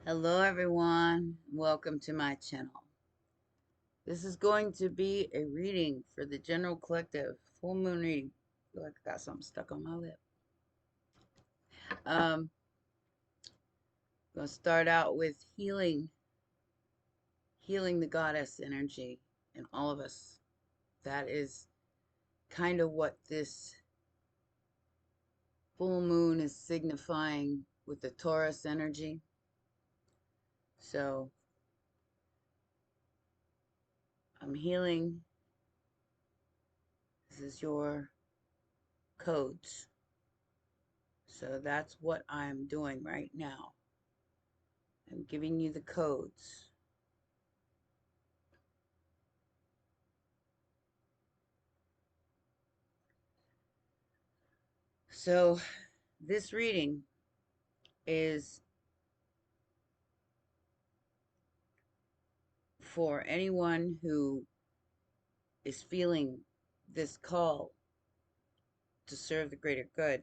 Hello everyone, welcome to my channel. This is going to be a reading for the general collective, full moon reading. I feel like I got something stuck on my lip. I'm going to start out with healing the goddess energy in all of us. That is kind of what this full moon is signifying with the Taurus energy. So I'm healing. This is your codes. So that's what I'm doing right now. I'm giving you the codes. So this reading is for anyone who is feeling this call to serve the greater good.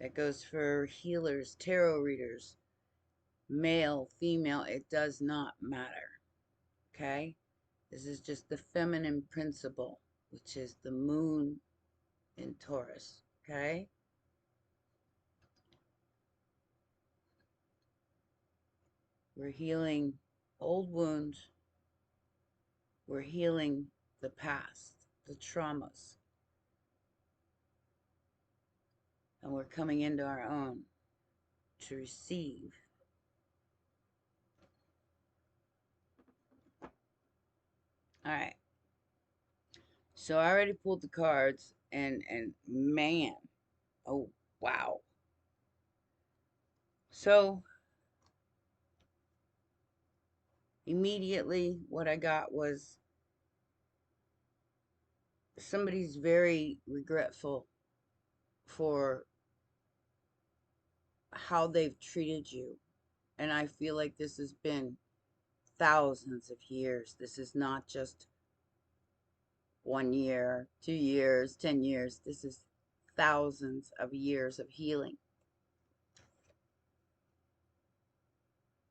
That goes for healers, tarot readers, male, female, it does not matter. Okay? This is just the feminine principle, which is the moon in Taurus. Okay? We're healing old wounds. We're healing the past, the traumas. And we're coming into our own to receive. All right. So I already pulled the cards and man, oh wow. So immediately what I got was somebody's very regretful for how they've treated you. And I feel like this has been thousands of years. This is not just 1 year, 2 years, 10 years. This is thousands of years of healing.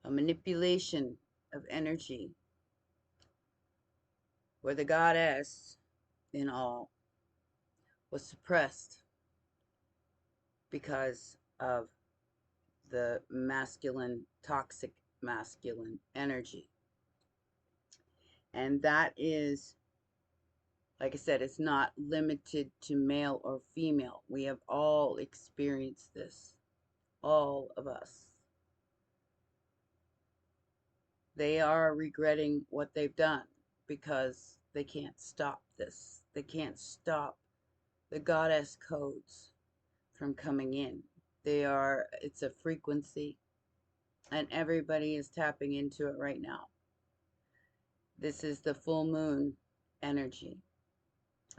A manipulation of energy where the goddess in all was suppressed because of the masculine, toxic masculine energy. And that is, like I said, it's not limited to male or female. We have all experienced this, all of us. They are regretting what they've done because they can't stop this. They can't stop the goddess codes from coming in. It's a frequency, and everybody is tapping into it right now. This is the full moon energy.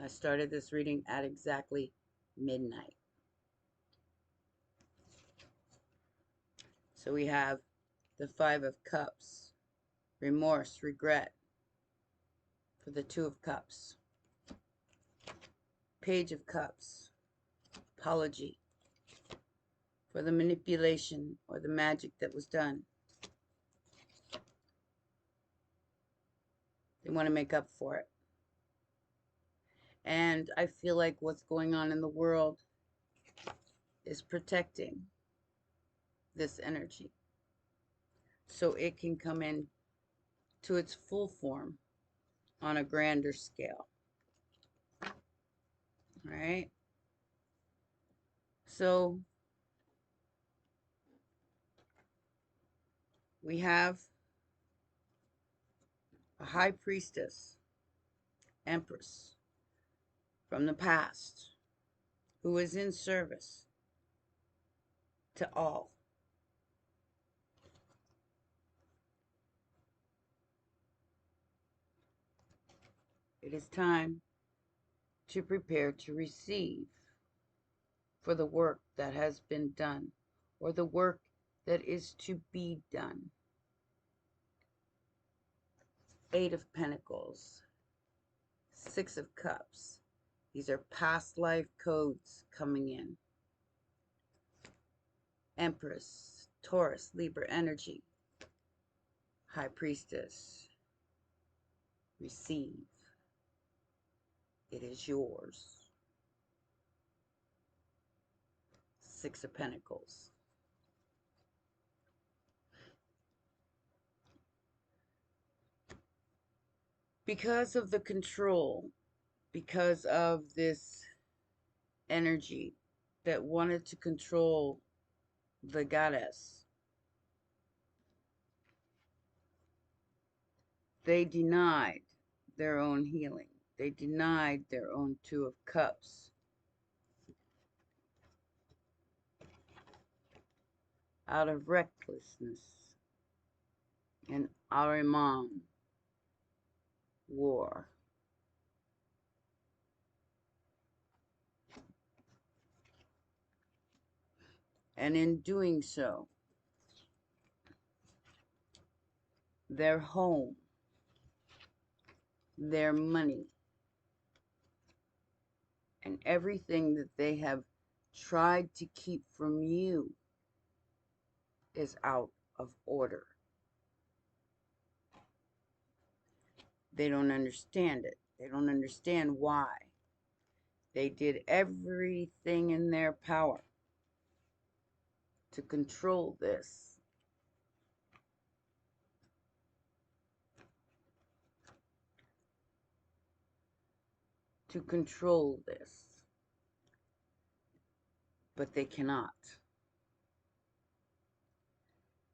I started this reading at exactly midnight. So we have the Five of Cups, remorse, regret for the Two of Cups, Page of Cups, apology for the manipulation or the magic that was done. They want to make up for it. And I feel like what's going on in the world is protecting this energy so it can come in to its full form on a grander scale. All right. So we have a high priestess, empress from the past who is in service to all. It is time to prepare to receive for the work that has been done or the work that is to be done. Eight of Pentacles, Six of Cups. These are past life codes coming in. Empress, Taurus, Libra energy. High Priestess. Receive. It is yours. Six of Pentacles. Because of the control, because of this energy that wanted to control the goddess, they denied their own healing. They denied their own Two of Cups. Out of recklessness and Ahriman war. And in doing so, their home, their money, and everything that they have tried to keep from you is out of order. They don't understand it. They don't understand why. They did everything in their power to control this. To control this. But they cannot.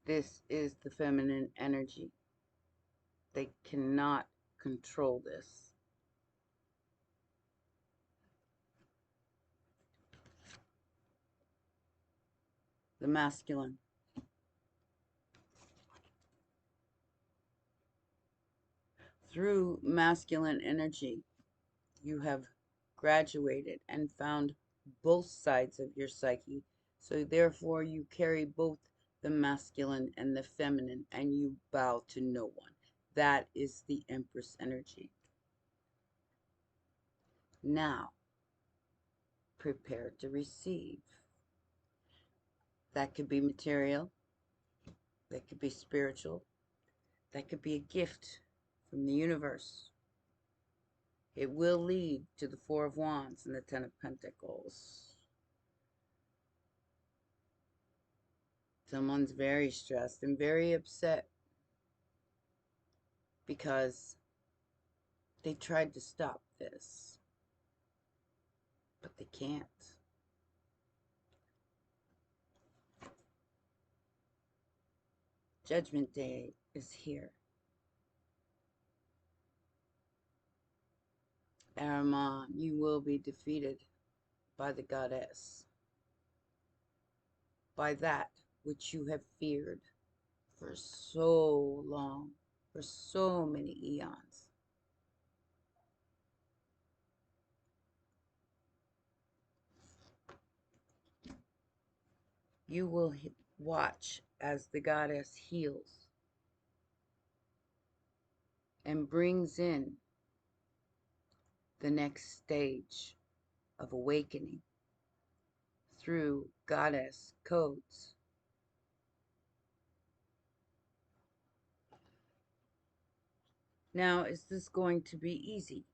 This is the feminine energy. They cannot control this. The masculine. Through masculine energy, you have graduated and found both sides of your psyche. So therefore you carry both the masculine and the feminine, and you bow to no one. That is the Empress energy. Now, prepare to receive. That could be material. That could be spiritual. That could be a gift from the universe. It will lead to the Four of Wands and the Ten of Pentacles. Someone's very stressed and very upset because they tried to stop this, but they can't. Judgment Day is here. Ahriman, you will be defeated by the goddess, by that which you have feared for so long, for so many eons. You will watch as the goddess heals and brings in the next stage of awakening through goddess codes. Now, is this going to be easy?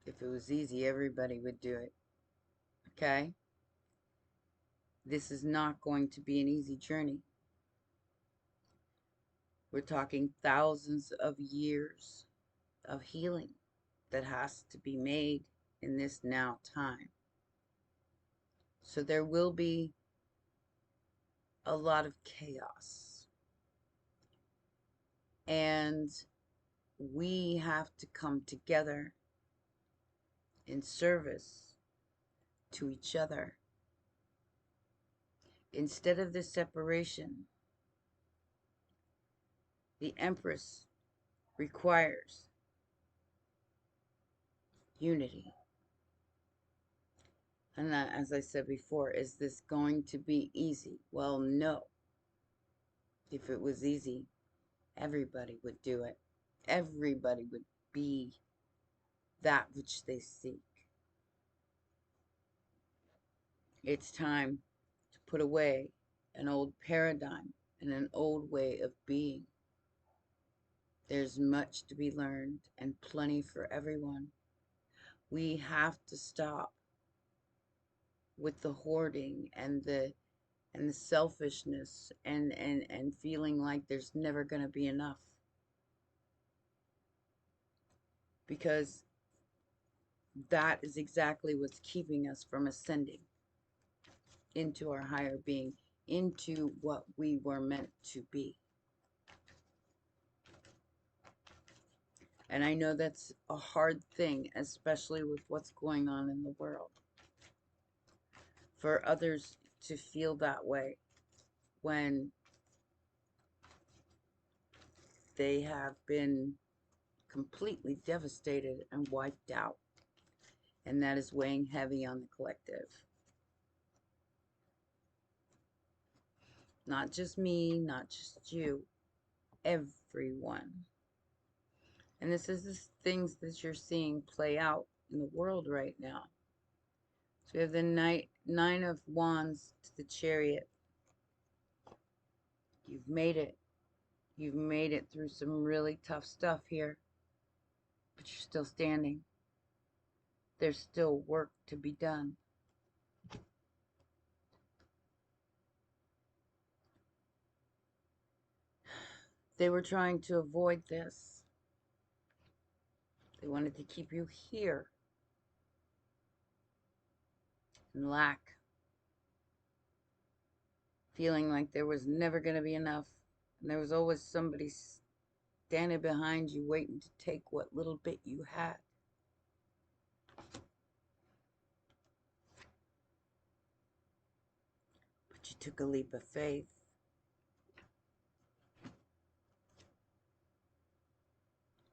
If it was easy, everybody would do it. Okay? This is not going to be an easy journey. We're talking thousands of years of healing that has to be made in this now time. So there will be a lot of chaos. And we have to come together in service to each other. Instead of this separation, the Empress requires unity. And that, as I said before, is this going to be easy? Well, no. If it was easy, everybody would do it. Everybody would be that which they seek. It's time to put away an old paradigm, and an old way of being. There's much to be learned and plenty for everyone. We have to stop with the hoarding and the selfishness and feeling like there's never going to be enough, because that is exactly what's keeping us from ascending into our higher being, into what we were meant to be. And I know that's a hard thing, especially with what's going on in the world, for others to feel that way when they have been completely devastated and wiped out. And that is weighing heavy on the collective. Not just me, not just you, everyone. And this is the things that you're seeing play out in the world right now. So we have the Nine of Wands to the Chariot. You've made it. You've made it through some really tough stuff here, but you're still standing. There's still work to be done. They were trying to avoid this. They wanted to keep you here in lack, feeling like there was never going to be enough, and there was always somebody standing behind you waiting to take what little bit you had. But you took a leap of faith.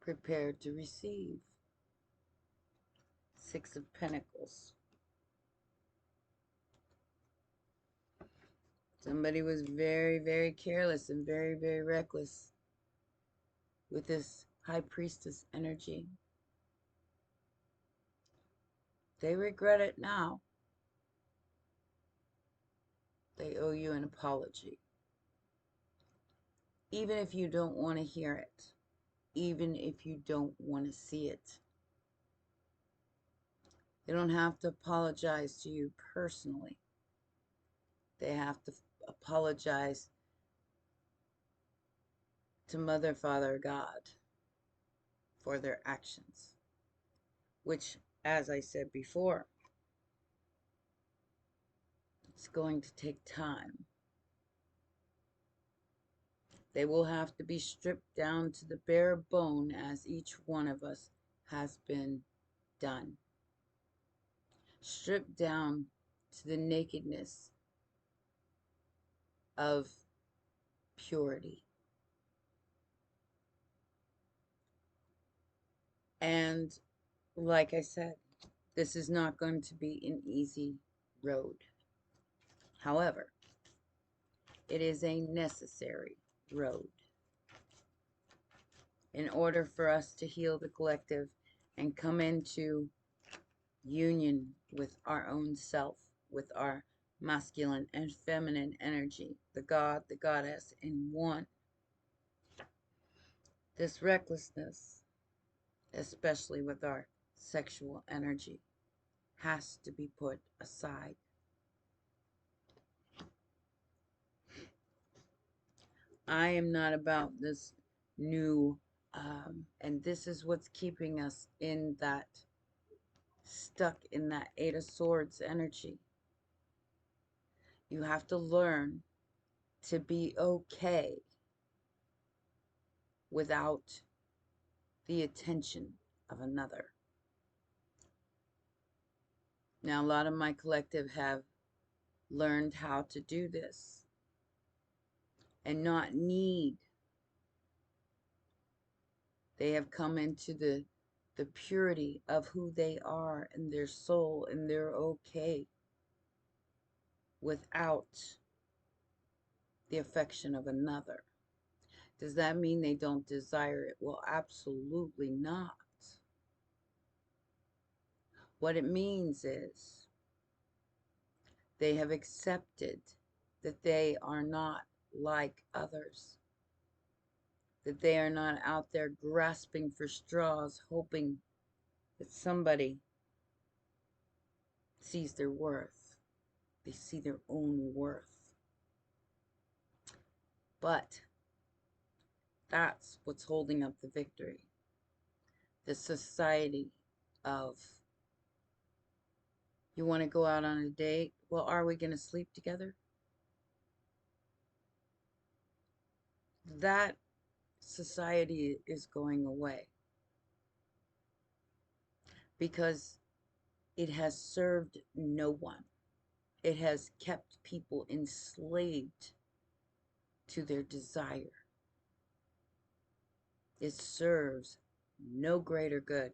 Prepared to receive. Six of Pentacles. Somebody was very, very careless and very, very reckless with this High Priestess energy. They regret it now. They owe you an apology. Even if you don't want to hear it. Even if you don't want to see it. They don't have to apologize to you personally. They have to apologize to Mother, Father, God for their actions. Which, as I said before, it's going to take time. They will have to be stripped down to the bare bone, as each one of us has been done. Stripped down to the nakedness of purity. And like I said, this is not going to be an easy road. However, it is a necessary road in order for us to heal the collective and come into union with our own self, with our masculine and feminine energy, the God, the goddess in one. This recklessness, especially with our sexual energy, has to be put aside. I am not about this new, and this is what's keeping us in that, stuck in that Eight of Swords energy. You have to learn to be okay without the attention of another. Now, a lot of my collective have learned how to do this and not need. They have come into the purity of who they are and their soul, and they're okay without the affection of another. Does that mean they don't desire it? Well, absolutely not. What it means is they have accepted that they are not like others, that they are not out there grasping for straws, hoping that somebody sees their worth. They see their own worth. But that's what's holding up the victory. The society of, you want to go out on a date? Well, are we going to sleep together? That society is going away because it has served no one. It has kept people enslaved to their desire. It serves no greater good.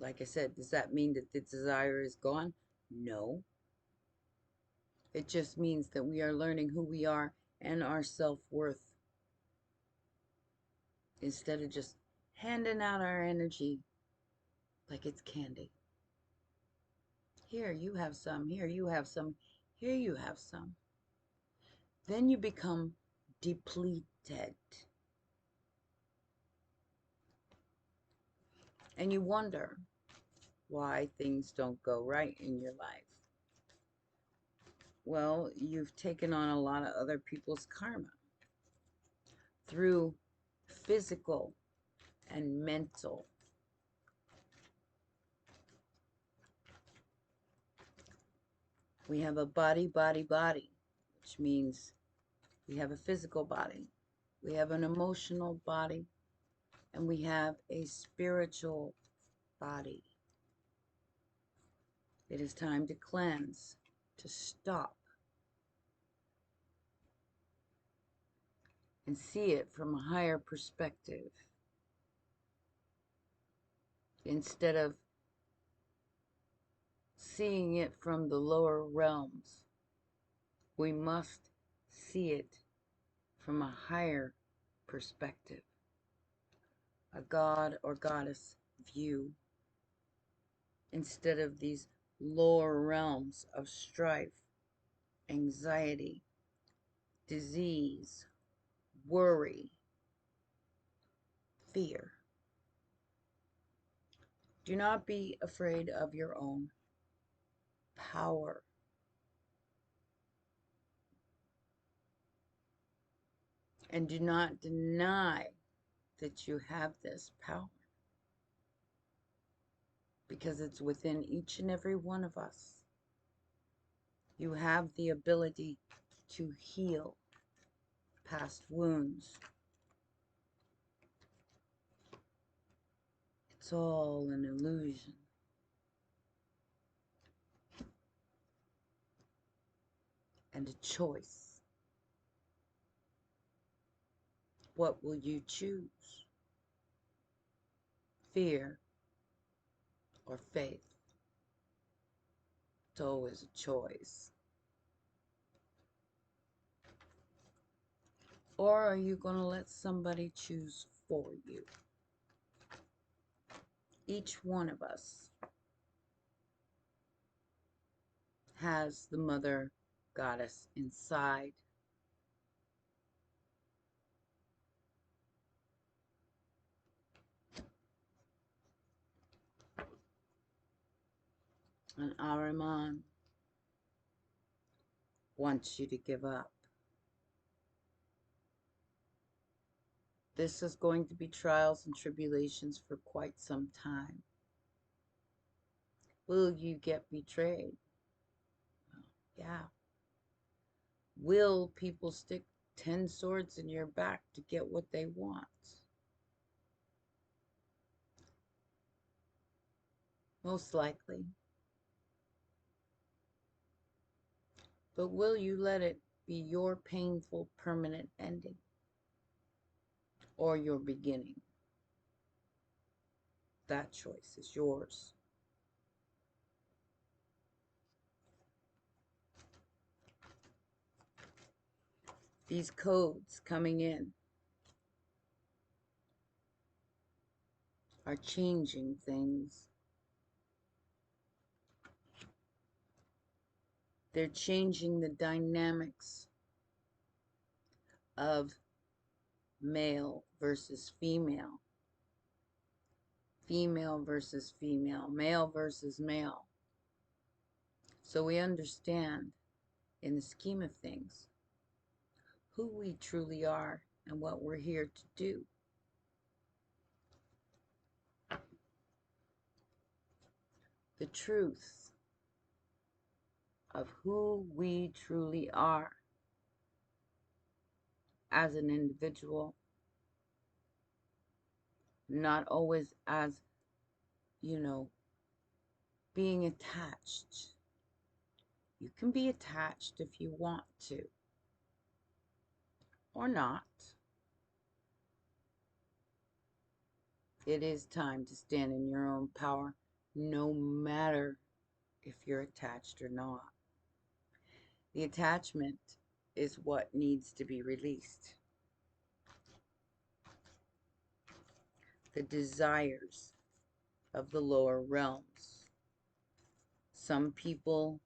Like I said, does that mean that the desire is gone? No. It just means that we are learning who we are and our self-worth instead of just handing out our energy like it's candy. Here, you have some. Here, you have some. Here, you have some. Then you become depleted. And you wonder why things don't go right in your life. Well, you've taken on a lot of other people's karma through physical and mental. We have a body, which means we have a physical body, we have an emotional body, and we have a spiritual body. It is time to cleanse, to stop, and see it from a higher perspective. Instead of seeing it from the lower realms, we must see it from a higher perspective, a god or goddess view, instead of these lower realms of strife, anxiety, disease, worry, fear. Do not be afraid of your own power. And do not deny that you have this power, because it's within each and every one of us. You have the ability to heal past wounds. It's all an illusion. And a choice. What will you choose? Fear or faith? It's always a choice. Or are you going to let somebody choose for you? Each one of us has the mother goddess inside. And Ahriman wants you to give up. This is going to be trials and tribulations for quite some time. Will you get betrayed? Well, yeah. Will people stick 10 swords in your back to get what they want? Most likely. But will you let it be your painful, permanent ending? Or your beginning? That choice is yours. These codes coming in are changing things. They're changing the dynamics of male versus female, female versus female, male versus male. So we understand, in the scheme of things, who we truly are and what we're here to do. The truth of who we truly are as an individual, not always as, being attached. You can be attached if you want to, or not. It is time to stand in your own power, no matter if you're attached or not. The attachment is what needs to be released. The desires of the lower realms. Some people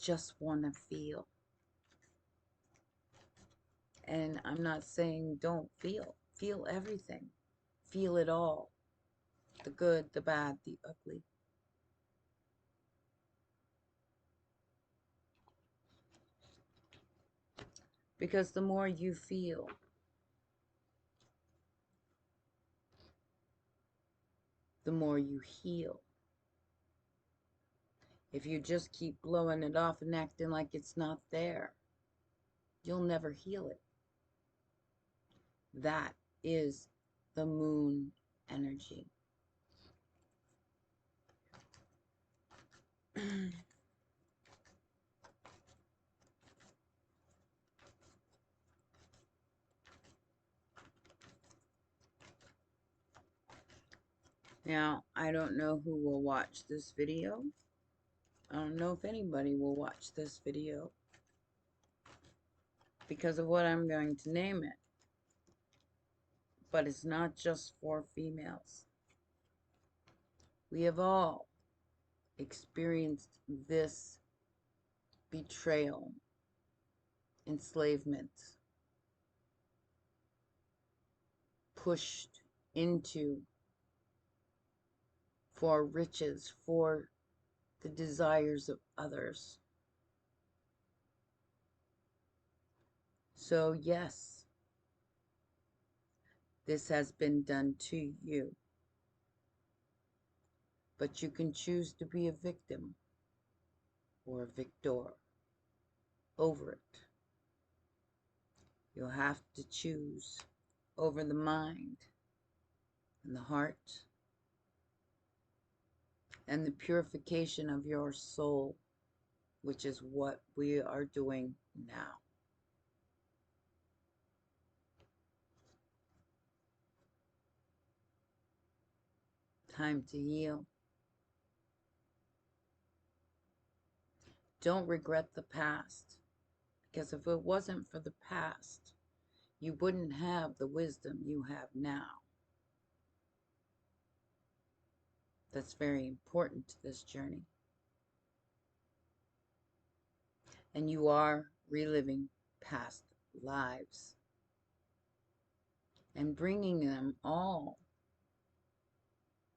just want to feel. And I'm not saying don't feel. Feel everything. Feel it all. The good, the bad, the ugly. Because the more you feel, the more you heal. If you just keep blowing it off and acting like it's not there, you'll never heal it. That is the moon energy. Now, I don't know who will watch this video. I don't know if anybody will watch this video because of what I'm going to name it. But it's not just for females. We have all experienced this betrayal, enslavement, pushed into for riches, for the desires of others. So yes, this has been done to you. But you can choose to be a victim or a victor over it. You'll have to choose over the mind and the heart and the purification of your soul, which is what we are doing now. Time to heal. Don't regret the past, because if it wasn't for the past, you wouldn't have the wisdom you have now. That's very important to this journey. And you are reliving past lives and bringing them all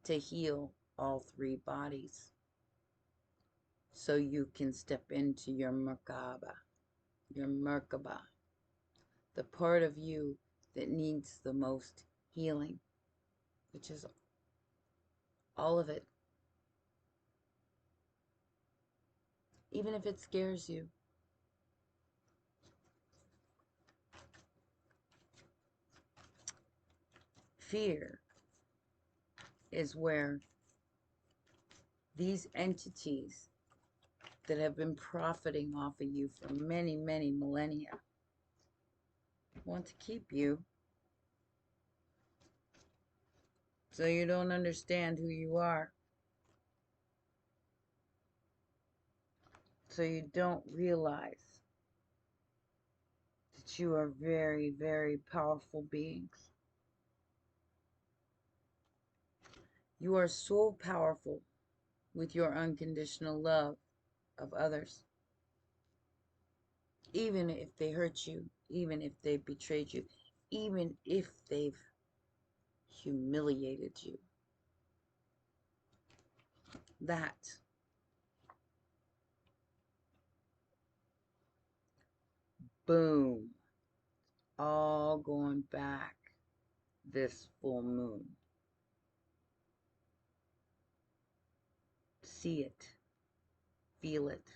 to heal all three bodies so you can step into your Merkaba, the part of you that needs the most healing, which is all of it. Even if it scares you. Fear is where these entities that have been profiting off of you for many, many millennia want to keep you so you don't understand who you are. So you don't realize that you are very, very powerful beings. You are so powerful with your unconditional love of others. even if they hurt you, even if they betrayed you, even if they've humiliated you. That, boom, all going back this full moon. See it, feel it.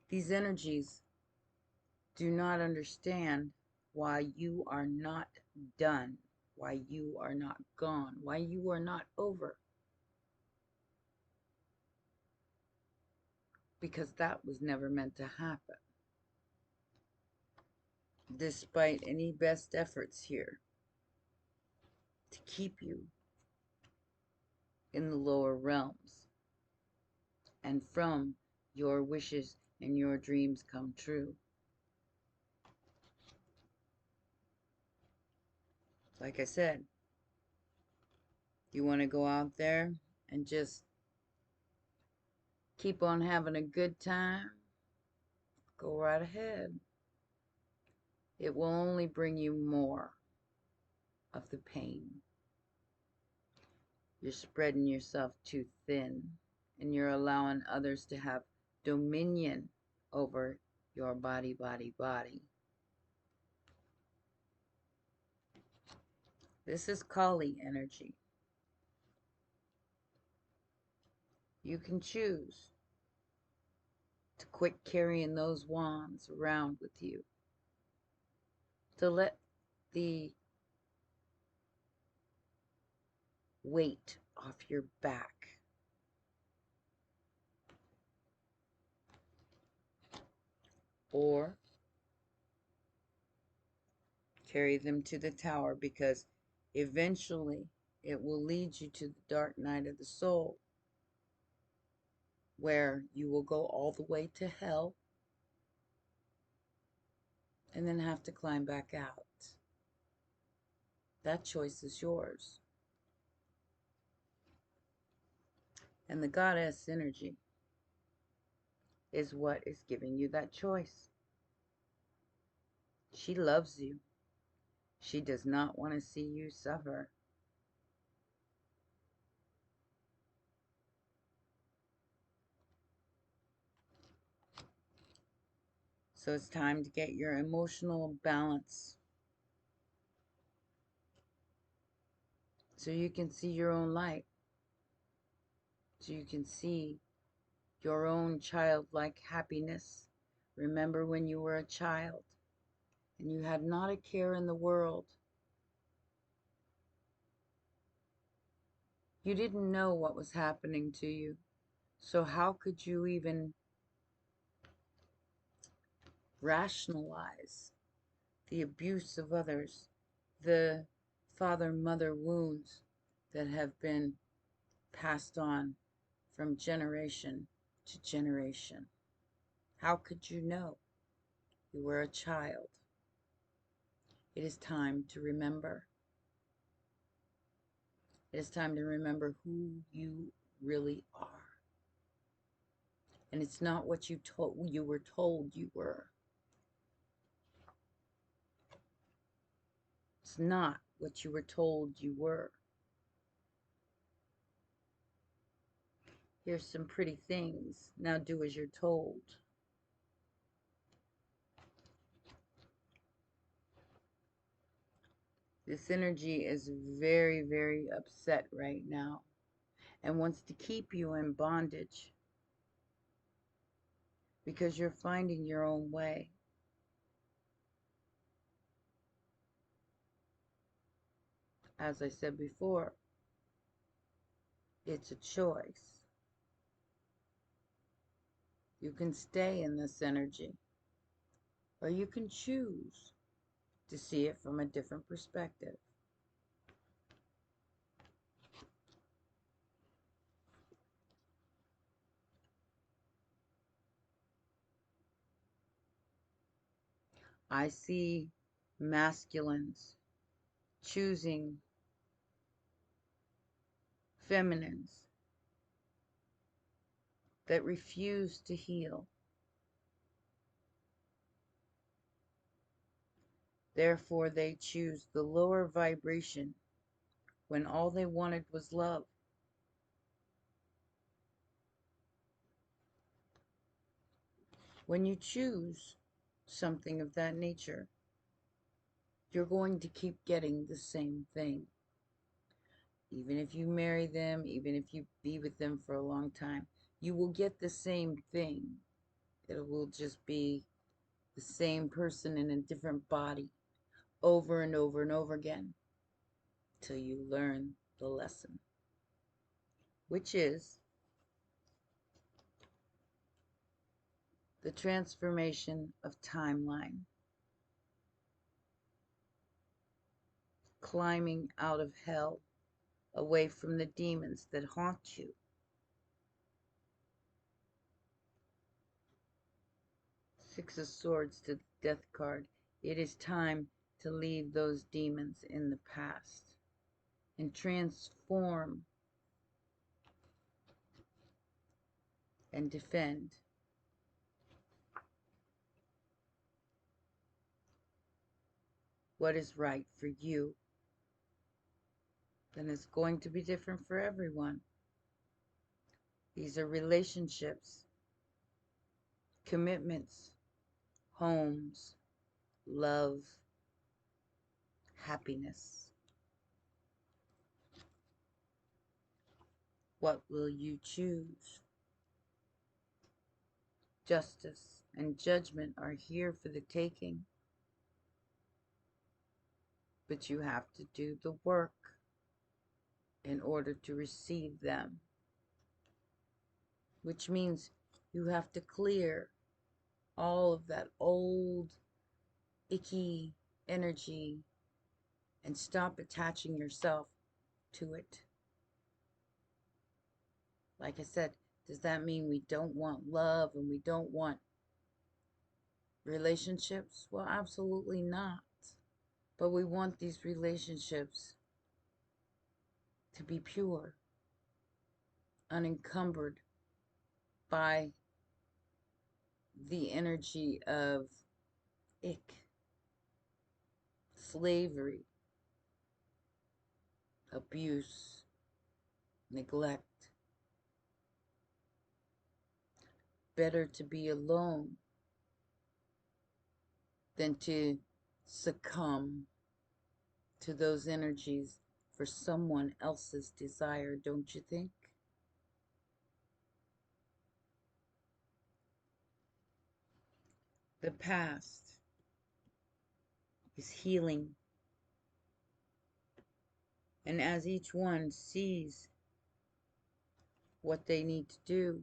These energies do not understand why you are not done, why you are not gone, why you are not over. Because that was never meant to happen. Despite any best efforts here to keep you in the lower realms and from your wishes and your dreams come true. Like I said, you want to go out there and just keep on having a good time, go right ahead. It will only bring you more of the pain. You're spreading yourself too thin, and you're allowing others to have dominion over your body. This is Kali energy. You can choose to quit carrying those wands around with you, to let the weight off your back, or carry them to the tower, because eventually it will lead you to the dark night of the soul, where you will go all the way to hell and then have to climb back out. That choice is yours. And the goddess energy is what is giving you that choice. She loves you. She does not want to see you suffer. So it's time to get your emotional balance, so you can see your own light, so you can see your own childlike happiness. Remember when you were a child and you had not a care in the world. You didn't know what was happening to you. So how could you even rationalize the abuse of others, the father-mother wounds that have been passed on from generation to generation? How could you know? You were a child. It is time to remember. It is time to remember who you really are. And it's not what you were told you were. It's not what you were told you were. Here's some pretty things. Now do as you're told. This energy is very, very upset right now and wants to keep you in bondage because you're finding your own way. As I said before, it's a choice. You can stay in this energy, or you can choose to see it from a different perspective. I see masculines choosing feminines that refuse to heal. Therefore, they choose the lower vibration when all they wanted was love. When you choose something of that nature, you're going to keep getting the same thing. Even if you marry them, even if you be with them for a long time, you will get the same thing. It will just be the same person in a different body over and over and over again till you learn the lesson, which is the transformation of timeline, climbing out of hell, away from the demons that haunt you. Six of Swords to the Death card. It is time to leave those demons in the past and transform and defend what is right for you. Then it's going to be different for everyone. These are relationships, commitments, homes, love, happiness. What will you choose? Justice and judgment are here for the taking, but you have to do the work in order to receive them, which means you have to clear all of that old, icky energy and stop attaching yourself to it. Like I said, does that mean we don't want love and we don't want relationships? Well, absolutely not. But we want these relationships to be pure, unencumbered by the energy of ick, slavery, abuse, neglect. Better to be alone than to succumb to those energies for someone else's desire, don't you think? The past is healing, and as each one sees what they need to do,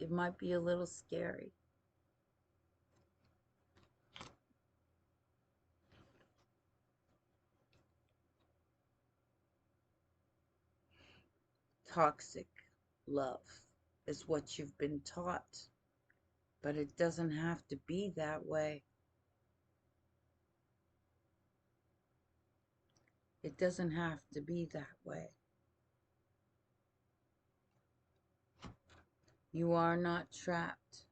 it might be a little scary. Toxic love is what you've been taught, but it doesn't have to be that way. It doesn't have to be that way. You are not trapped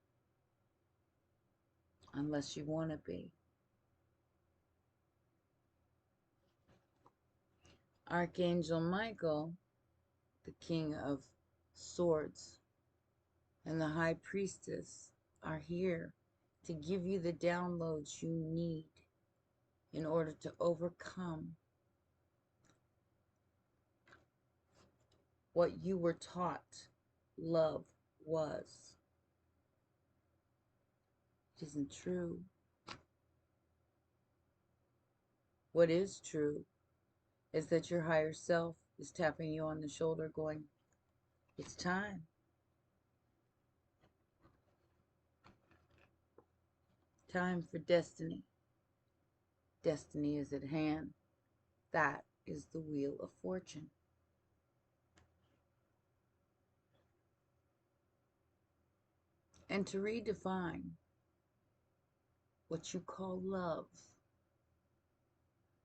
unless you want to be. Archangel Michael, the King of Swords, and the High Priestess are here to give you the downloads you need in order to overcome what you were taught love was. It isn't true. What is true is that your higher self is tapping you on the shoulder going, it's time. Time for destiny. Destiny is at hand. That is the wheel of fortune. And to redefine what you call love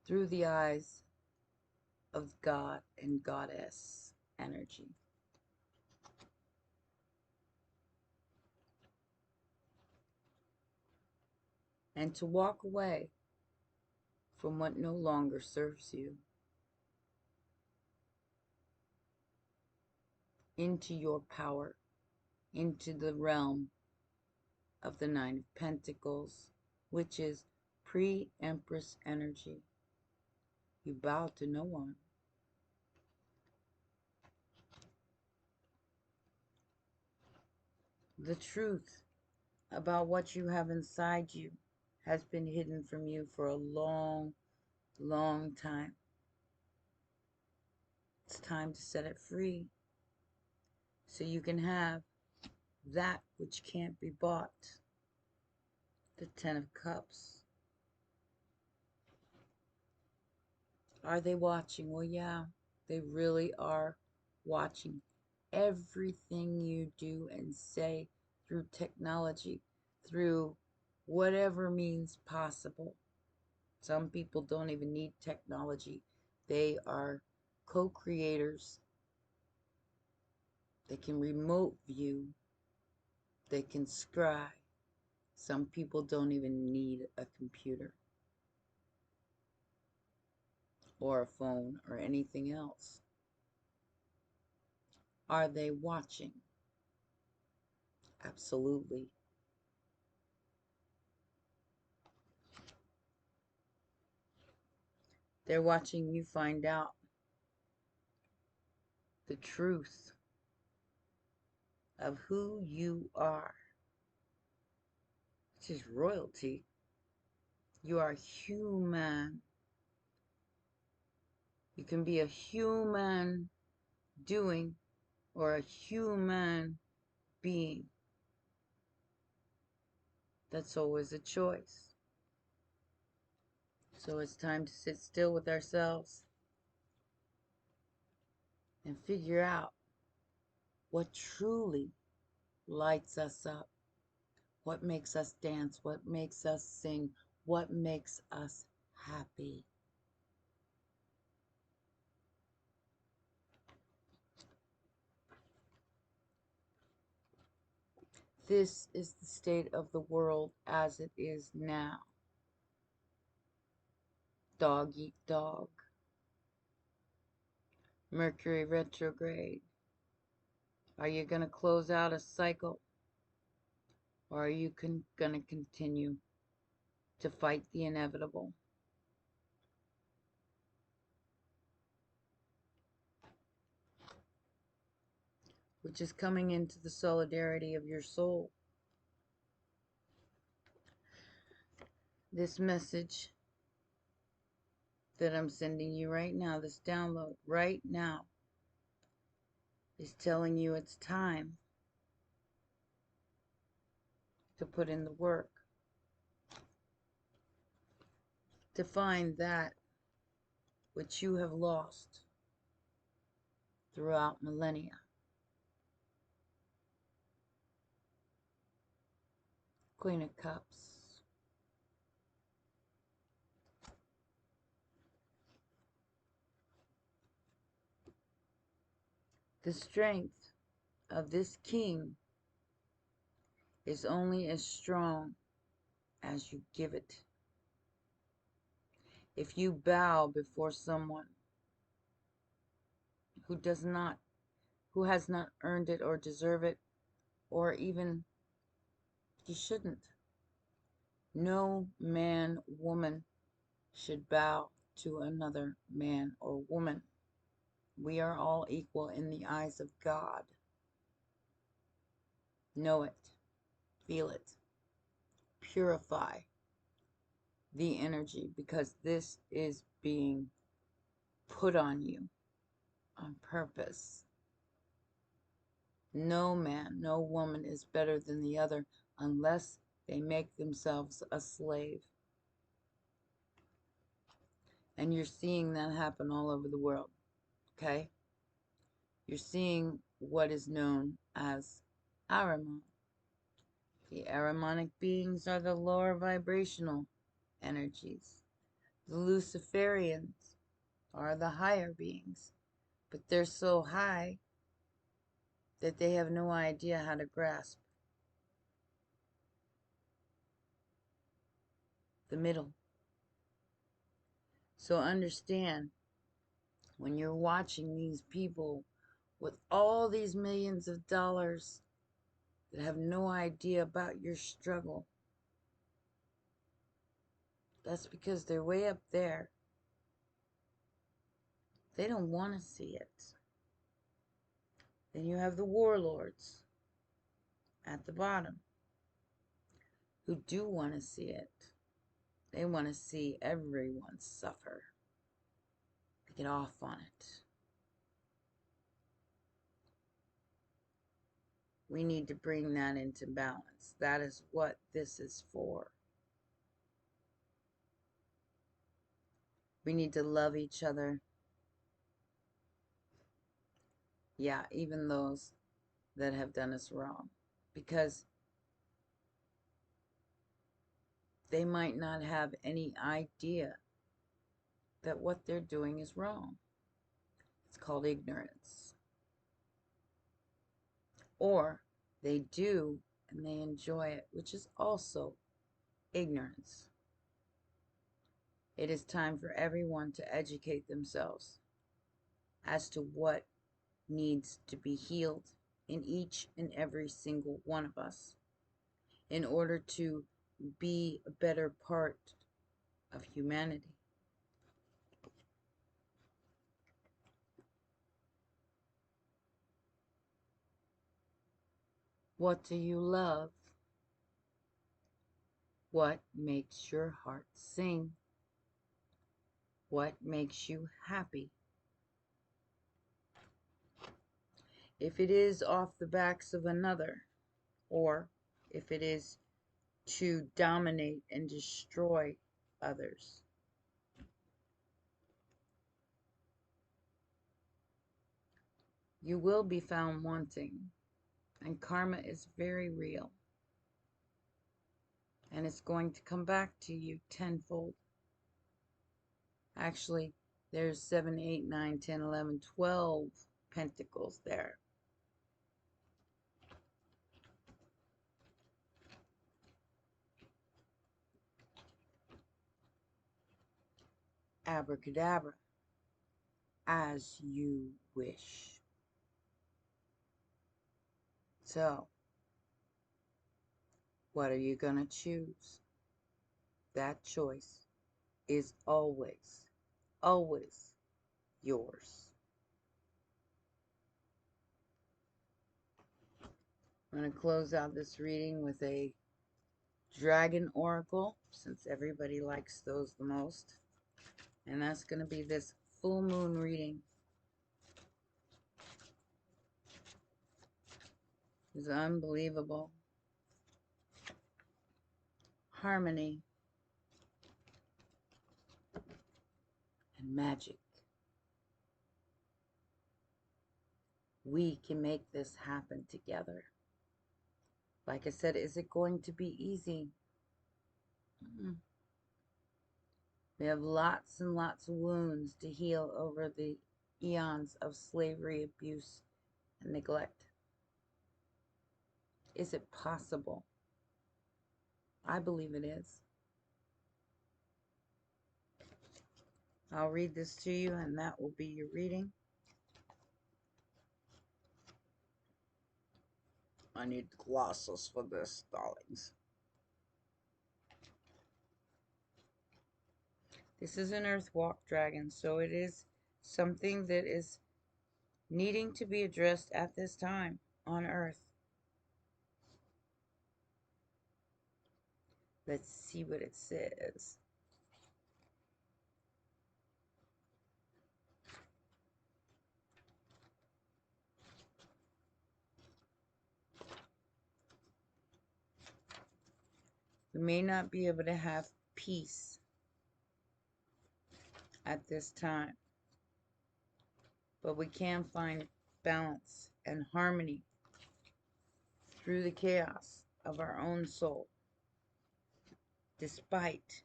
through the eyes of God and Goddess energy. And to walk away from what no longer serves you into your power, into the realm of the Nine of Pentacles, which is pre-Empress energy. You bow to no one. The truth about what you have inside you has been hidden from you for a long, long time. It's time to set it free so you can have that which can't be bought. The Ten of Cups. Are they watching? Well, yeah, they really are watching everything you do and say through technology, through whatever means possible. Some people don't even need technology. They are co-creators. They can remote view. They can scry. Some people don't even need a computer or a phone or anything else. Are they watching? Absolutely. They're watching you find out the truth of who you are, which is royalty. You are human. You can be a human doing or a human being. That's always a choice. So it's time to sit still with ourselves and figure out what truly lights us up, what makes us dance, what makes us sing, what makes us happy. This is the state of the world as it is now. Dog eat dog. Mercury retrograde. Are you going to close out a cycle? Or are you going to continue to fight the inevitable? Which is coming into the solidarity of your soul. This message that I'm sending you right now, this download right now, is telling you it's time to put in the work, to find that which you have lost throughout millennia. Queen of Cups. The strength of this king is only as strong as you give it. If you bow before someone who has not earned it or deserve it, or even you shouldn't. No man, woman should bow to another man or woman. We are all equal in the eyes of God. Know it. Feel it. Purify the energy, because this is being put on you on purpose. No man, no woman is better than the other unless they make themselves a slave. And you're seeing that happen all over the world, okay? You're seeing what is known as Ahriman. The Ahrimanic beings are the lower vibrational energies. The Luciferians are the higher beings, but they're so high that they have no idea how to grasp the middle. So understand, when you're watching these people with all these millions of dollars that have no idea about your struggle, that's because they're way up there. They don't want to see it. Then you have the warlords at the bottom who do want to see it. They want to see everyone suffer. They get off on it. We need to bring that into balance. That is what this is for. We need to love each other. Yeah, even those that have done us wrong. Because they might not have any idea that what they're doing is wrong. It's called ignorance. Or they do and they enjoy it, which is also ignorance. It is time for everyone to educate themselves as to what needs to be healed in each and every single one of us in order to be a better part of humanity. What do you love? What makes your heart sing? What makes you happy? If it is off the backs of another, or if it is to dominate and destroy others, you will be found wanting. And karma is very real. And it's going to come back to you tenfold. Actually, there's 7, 8, 9, 10, 11, 12 pentacles there. Abracadabra. As you wish. So, what are you going to choose? That choice is always, always yours. I'm going to close out this reading with a dragon oracle, since everybody likes those the most. And that's going to be this full moon reading. It's unbelievable. Harmony and magic. We can make this happen together. Like I said, is it going to be easy? We have lots and lots of wounds to heal over the eons of slavery, abuse, and neglect. Is it possible? I believe it is. I'll read this to you, and that will be your reading. I need glasses for this, darlings. This is an earth walk dragon, so it is something that is needing to be addressed at this time on earth. Let's see what it says. We may not be able to have peace at this time, but we can find balance and harmony through the chaos of our own soul, despite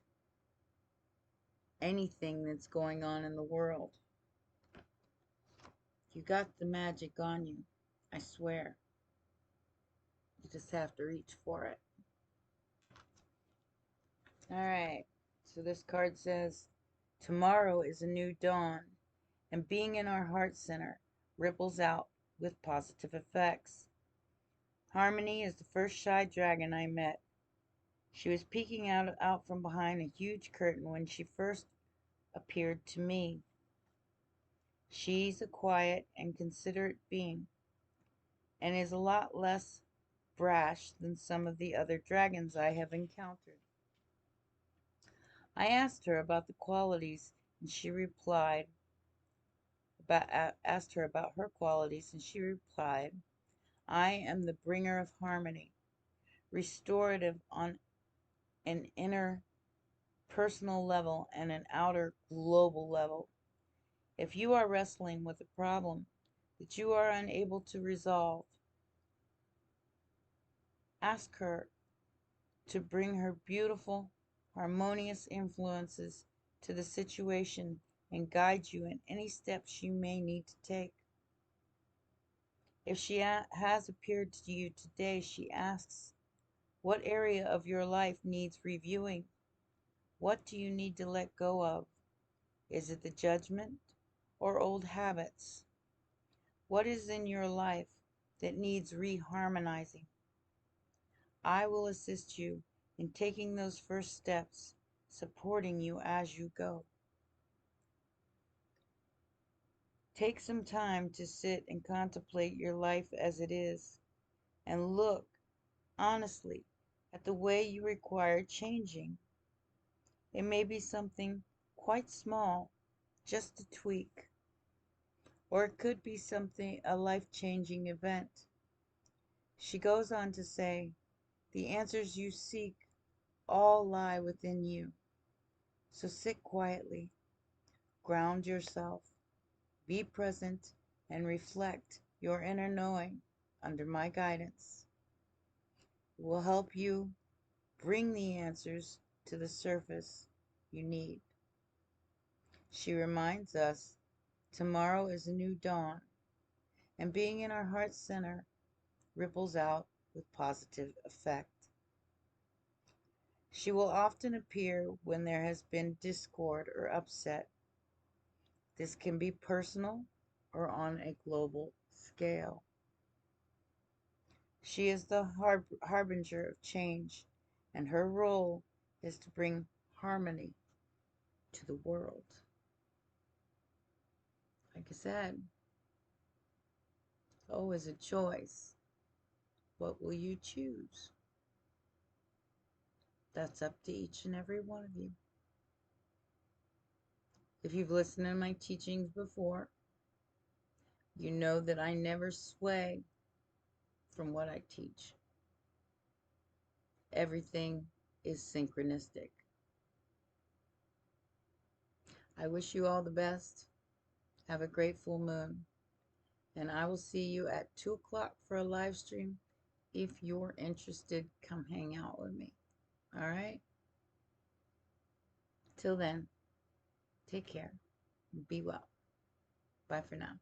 anything that's going on in the world. You got the magic on you, I swear. You just have to reach for it. Alright, so this card says, tomorrow is a new dawn, and being in our heart center ripples out with positive effects. Harmony is the first shy dragon I met. She was peeking out from behind a huge curtain when she first appeared to me. She's a quiet and considerate being, and is a lot less brash than some of the other dragons I have encountered. I asked her about the qualities, and she replied, asked her about her qualities, and she replied, I am the bringer of harmony, restorative on an inner personal level and an outer global level. If you are wrestling with a problem that you are unable to resolve, ask her to bring her beautiful, harmonious influences to the situation and guide you in any steps you may need to take. If she has appeared to you today, she asks, what area of your life needs reviewing? What do you need to let go of? Is it the judgment or old habits? What is in your life that needs reharmonizing? I will assist you in taking those first steps, supporting you as you go. Take some time to sit and contemplate your life as it is, and look honestly at the way you require changing. It may be something quite small, just a tweak, or it could be something, a life-changing event. She goes on to say, the answers you seek all lie within you. So sit quietly, ground yourself, be present, and reflect your inner knowing under my guidance. It will help you bring the answers to the surface you need. She reminds us tomorrow is a new dawn, and being in our heart center ripples out with positive effect. She will often appear when there has been discord or upset. This can be personal or on a global scale. She is the harbinger of change, and her role is to bring harmony to the world. Like I said, it's always a choice. What will you choose? That's up to each and every one of you. If you've listened to my teachings before, you know that I never sway from what I teach. Everything is synchronistic. I wish you all the best. Have a great full moon. And I will see you at 2 o'clock for a live stream. If you're interested, come hang out with me. All right? Till then, take care. Be well. Bye for now.